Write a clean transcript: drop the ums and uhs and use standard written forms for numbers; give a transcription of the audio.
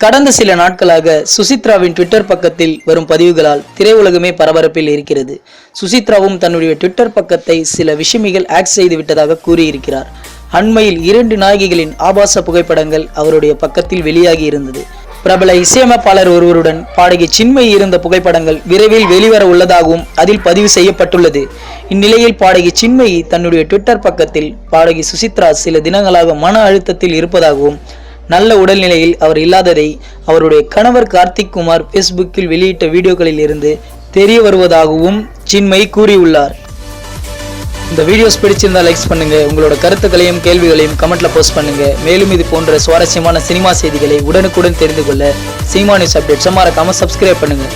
கடந்த சில நாட்களாக சுசித்ராவின் ட்விட்டர் பக்கத்தில் வரும் பதிவுகளால் திரையுலகமே பரபரப்பில் இருக்கிறது. சுசித்ராவும் தன்னுடைய ட்விட்டர் பக்கத்தை சில விஷமிகள் ஆக்ட் செய்து விட்டதாக கூறியிருக்கிறார். அண்மையில் 2 நாயகிகளின் ஆபாச புகைப்படங்கள் அவருடைய பக்கத்தில் வெளியாகி இருந்தது. பிரபல இசையமைப்பாளர் ஒருவருடன் பாடகி சின்மயி இருந்த புகைப்படங்கள் விரைவில் வெளிவர உள்ளதாகவும் அதில் பதிவு செய்யப்பட்டுள்ளது. இந்நிலையில் பாடகி சின்மயி தன்னுடைய ட்விட்டர் பக்கத்தில் பாடகி சுசித்ரா சில தினங்களாக மன அழுத்தத்தில் இருப்பதாகவும் நல்ல உடல்நிலையில் அவர் இல்லாததை அவருடைய கணவர் கார்த்திக் குமார் ஃபேஸ்புக்கில் வெளியிட்ட வீடியோக்களில் இருந்து தெரிய வருவதாகவும் சின்மயி கூறியுள்ளார். இந்த வீடியோஸ் பிடிச்சிருந்தா லைக்ஸ் பண்ணுங்க. உங்களோட கருத்துக்களையும் கேள்விகளையும் கமெண்ட்ல போஸ்ட் பண்ணுங்க. மேலும் இது போன்ற சுவாரஸ்யமான சினிமா செய்திகளை உடனுக்குடன் தெரிந்து கொள்ள சினிமா நியூஸ் அப்டேட்ஸ் மறக்காம சப்ஸ்கிரைப் பண்ணுங்க.